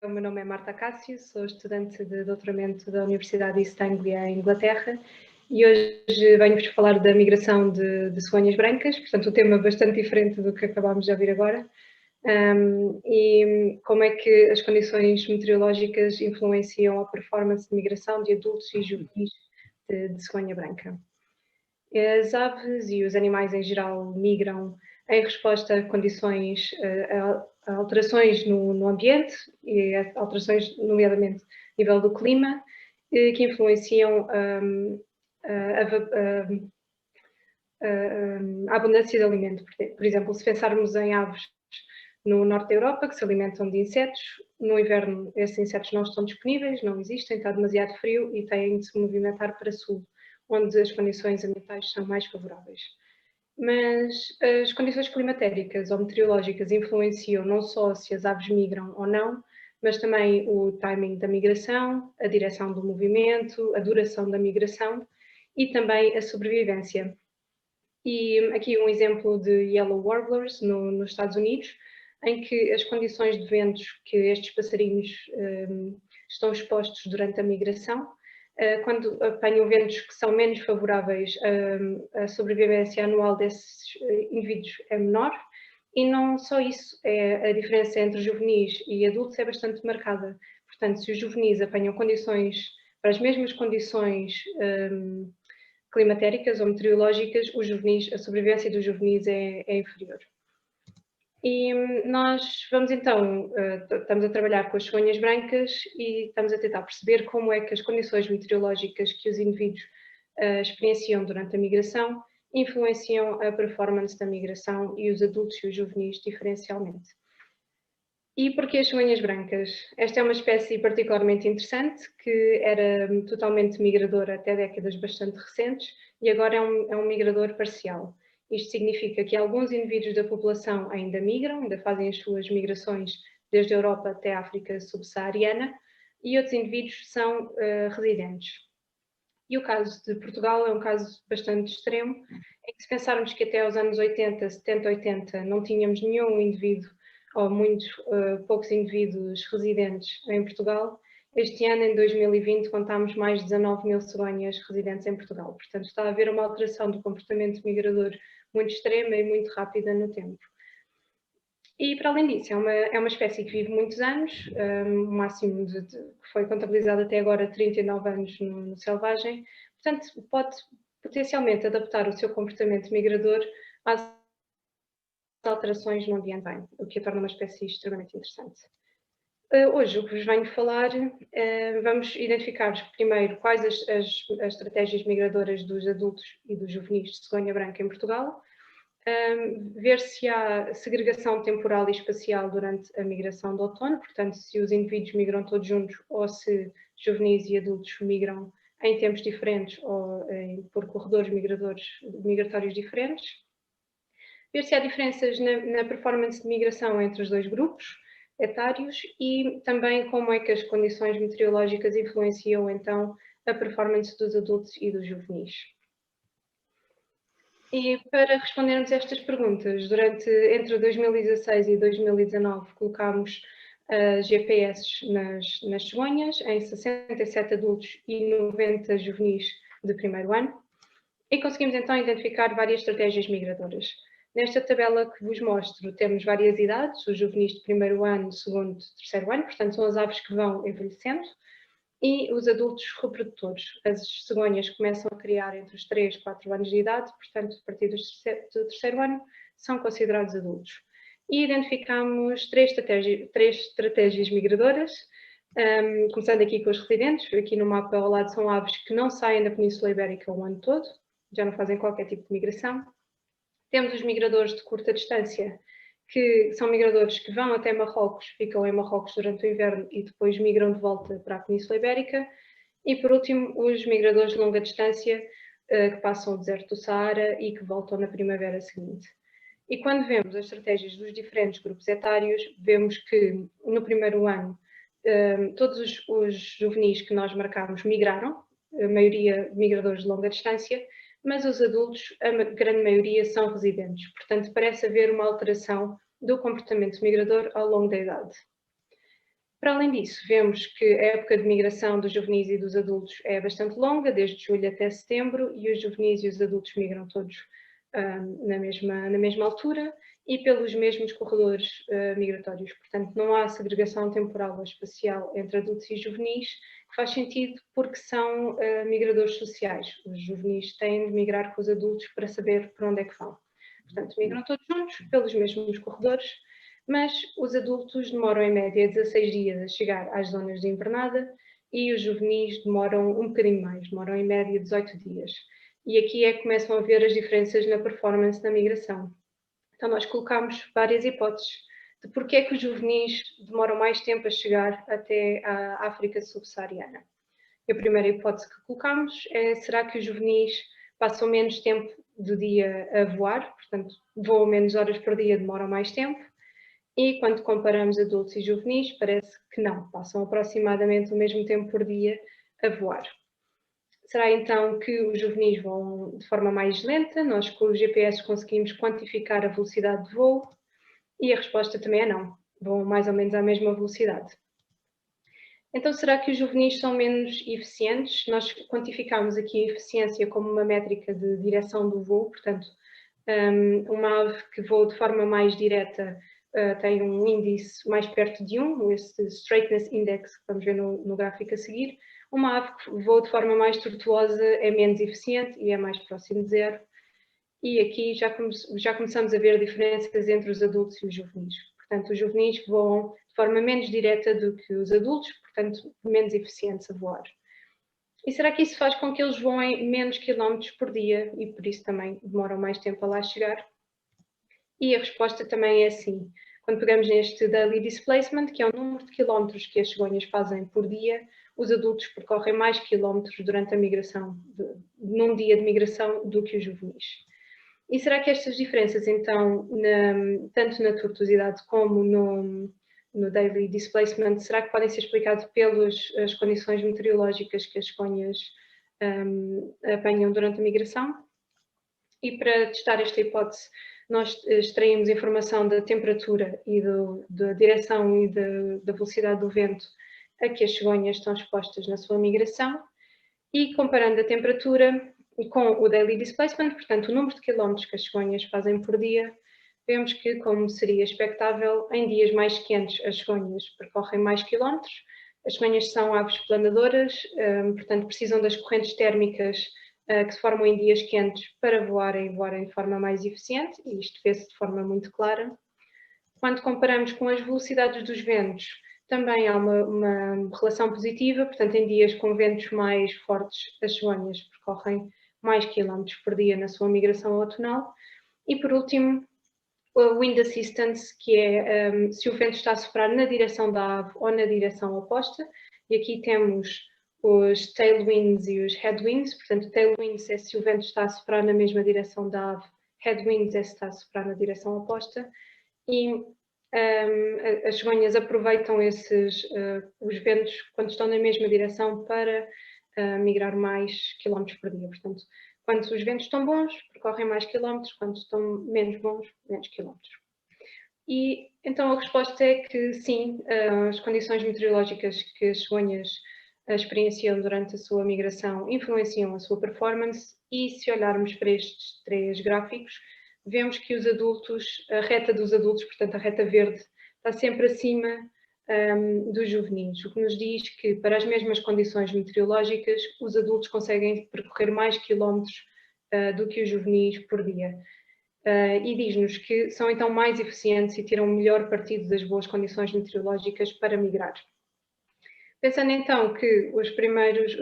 O meu nome é Marta Cássio, sou estudante de doutoramento da Universidade de East Anglia, em Inglaterra, e hoje venho-vos falar da migração de cegonhas brancas, portanto um tema bastante diferente do que acabámos de ouvir agora, e como é que as condições meteorológicas influenciam a performance de migração de adultos e juvenis de cegonha branca. As aves e os animais em geral migram em resposta a condições, a alterações no ambiente e a alterações, nomeadamente, a nível do clima, que influenciam a abundância de alimento. Por exemplo, se pensarmos em aves no norte da Europa, que se alimentam de insetos, no inverno esses insetos não estão disponíveis, não existem, está demasiado frio e têm de se movimentar para sul, onde as condições ambientais são mais favoráveis. Mas as condições climatéricas ou meteorológicas influenciam não só se as aves migram ou não, mas também o timing da migração, a direção do movimento, a duração da migração e também a sobrevivência. E aqui um exemplo de Yellow Warblers nos Estados Unidos, em que as condições de ventos que estes passarinhos estão expostos durante a migração, quando apanham ventos que são menos favoráveis, a sobrevivência anual desses indivíduos é menor, e não só isso, a diferença entre juvenis e adultos é bastante marcada. Portanto, se os juvenis apanham condições, para as mesmas condições climatéricas ou meteorológicas, os juvenis, a sobrevivência dos juvenis é inferior. E nós vamos então, estamos a trabalhar com as cegonhas brancas e estamos a tentar perceber como é que as condições meteorológicas que os indivíduos experienciam durante a migração influenciam a performance da migração e os adultos e os juvenis diferencialmente. E porquê as cegonhas brancas? Esta é uma espécie particularmente interessante, que era totalmente migradora até décadas bastante recentes e agora é um migrador parcial. Isto significa que alguns indivíduos da população ainda migram, ainda fazem as suas migrações desde a Europa até a África subsaariana, e outros indivíduos são residentes. E o caso de Portugal é um caso bastante extremo, em que se pensarmos que até aos anos 80, 70, 80 não tínhamos nenhum indivíduo ou muito poucos indivíduos residentes em Portugal, este ano, em 2020, contámos mais de 19 mil cegonhas residentes em Portugal. Portanto, está a haver uma alteração do comportamento migrador muito extrema e muito rápida no tempo. E, para além disso, é uma espécie que vive muitos anos, o máximo que foi contabilizado até agora 39 anos no selvagem, portanto, pode potencialmente adaptar o seu comportamento migrador às alterações no ambiente, o que a torna uma espécie extremamente interessante. Hoje, o que vos venho falar, vamos identificar primeiro quais as estratégias migradoras dos adultos e dos juvenis de cegonha branca em Portugal, ver se há segregação temporal e espacial durante a migração de outono, portanto, se os indivíduos migram todos juntos ou se juvenis e adultos migram em tempos diferentes ou por corredores migratórios diferentes. Ver se há diferenças na performance de migração entre os dois grupos etários e também como é que as condições meteorológicas influenciam então a performance dos adultos e dos juvenis. E para respondermos a estas perguntas, entre 2016 e 2019 colocámos GPS nas cegonhas, em 67 adultos e 90 juvenis de primeiro ano, e conseguimos então identificar várias estratégias migradoras. Nesta tabela que vos mostro, temos várias idades, os juvenis de primeiro ano, segundo, terceiro ano, portanto são as aves que vão envelhecendo, e os adultos reprodutores. As cegonhas começam a criar entre os 3 e 4 anos de idade, portanto, a partir do terceiro ano, são considerados adultos. E identificamos três estratégias migradoras, começando aqui com os residentes. Aqui no mapa ao lado são aves que não saem da Península Ibérica o ano todo, já não fazem qualquer tipo de migração. Temos os migradores de curta distância, que são migradores que vão até Marrocos, ficam em Marrocos durante o inverno e depois migram de volta para a Península Ibérica. E, por último, os migradores de longa distância, que passam o deserto do Saara e que voltam na primavera seguinte. E quando vemos as estratégias dos diferentes grupos etários, vemos que no primeiro ano todos os juvenis que nós marcámos migraram, a maioria migradores de longa distância, mas os adultos, a grande maioria, são residentes. Portanto, parece haver uma alteração do comportamento migrador ao longo da idade. Para além disso, vemos que a época de migração dos juvenis e dos adultos é bastante longa, desde julho até setembro, e os juvenis e os adultos migram todos na mesma altura e pelos mesmos corredores migratórios. Portanto, não há segregação temporal ou espacial entre adultos e juvenis, que faz sentido porque são migradores sociais. Os juvenis têm de migrar com os adultos para saber para onde é que vão. Portanto, migram todos juntos, pelos mesmos corredores, mas os adultos demoram em média 16 dias a chegar às zonas de invernada e os juvenis demoram um bocadinho mais, demoram em média 18 dias. E aqui é que começam a ver as diferenças na performance da migração. Então nós colocamos várias hipóteses de porque é que os juvenis demoram mais tempo a chegar até a África subsaariana. A primeira hipótese que colocamos é: será que os juvenis passam menos tempo do dia a voar, portanto voam menos horas por dia, demoram mais tempo? E quando comparamos adultos e juvenis, parece que não, passam aproximadamente o mesmo tempo por dia a voar. Será então que os juvenis vão de forma mais lenta? Nós com o GPS conseguimos quantificar a velocidade de voo? E a resposta também é não, vão mais ou menos à mesma velocidade. Então, será que os juvenis são menos eficientes? Nós quantificamos aqui a eficiência como uma métrica de direção do voo, portanto, uma ave que voa de forma mais direta tem um índice mais perto de 1, esse Straightness Index que vamos ver no gráfico a seguir. Uma ave que voa de forma mais tortuosa é menos eficiente e é mais próximo de 0. E aqui já começamos a ver diferenças entre os adultos e os juvenis. Portanto, os juvenis voam de forma menos direta do que os adultos, portanto, menos eficientes a voar. E será que isso faz com que eles voem menos quilómetros por dia e por isso também demoram mais tempo a lá chegar? E a resposta também é sim. Quando pegamos neste Daily Displacement, que é o número de quilómetros que as cegonhas fazem por dia, os adultos percorrem mais quilómetros durante a migração, num dia de migração, do que os juvenis. E será que estas diferenças, então, tanto na tortuosidade como no Daily Displacement, será que podem ser explicadas pelas as condições meteorológicas que as cegonhas apanham durante a migração? E para testar esta hipótese, nós extraímos informação da temperatura e da direção e da velocidade do vento a que as cegonhas estão expostas na sua migração e comparando a temperatura com o daily displacement, portanto o número de quilómetros que as cegonhas fazem por dia, vemos que, como seria expectável, em dias mais quentes as cegonhas percorrem mais quilómetros. As cegonhas são aves planadoras, portanto precisam das correntes térmicas que se formam em dias quentes para voarem de forma mais eficiente, e isto vê-se de forma muito clara. Quando comparamos com as velocidades dos ventos, também há uma relação positiva, portanto em dias com ventos mais fortes, as cegonhas percorrem mais quilómetros por dia na sua migração outonal. E por último, o wind assistance, que é se o vento está a soprar na direção da ave ou na direção oposta, e aqui temos os tailwinds e os headwinds, portanto tailwinds é se o vento está a soprar na mesma direção da ave, headwinds é se está a soprar na direção oposta, e as cegonhas aproveitam os ventos quando estão na mesma direção para migrar mais quilómetros por dia, portanto quando os ventos estão bons, percorrem mais quilómetros, quando estão menos bons, menos quilómetros. E então a resposta é que sim, as condições meteorológicas que as cegonhas experienciam durante a sua migração influenciam a sua performance, e se olharmos para estes 3 gráficos, vemos que os adultos, a reta dos adultos, portanto a reta verde, está sempre acima dos juvenis, o que nos diz que para as mesmas condições meteorológicas os adultos conseguem percorrer mais quilómetros do que os juvenis por dia. E diz-nos que são então mais eficientes e tiram melhor partido das boas condições meteorológicas para migrar. Pensando então que os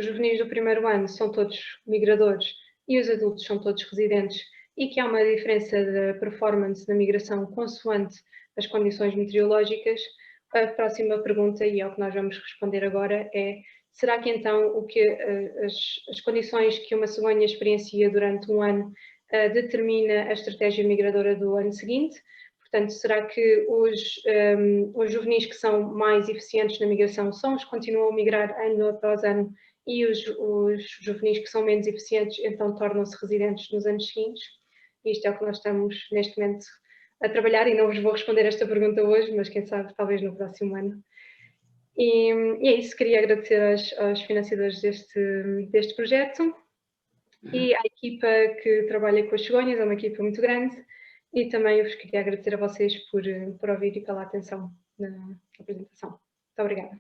juvenis do primeiro ano são todos migradores e os adultos são todos residentes, e que há uma diferença de performance na migração consoante as condições meteorológicas, a próxima pergunta, e é o que nós vamos responder agora, é: será que então as condições que uma cegonha experiencia durante um ano determina a estratégia migradora do ano seguinte? Portanto, será que os juvenis que são mais eficientes na migração são os que continuam a migrar ano após ano, e os juvenis que são menos eficientes então tornam-se residentes nos anos seguintes? Isto é o que nós estamos neste momento a trabalhar, e não vos vou responder esta pergunta hoje, mas quem sabe talvez no próximo ano. E é isso, queria agradecer aos financiadores deste projeto e à equipa que trabalha com as cegonhas, é uma equipa muito grande, e também eu vos queria agradecer a vocês por ouvir e pela atenção na apresentação. Muito obrigada.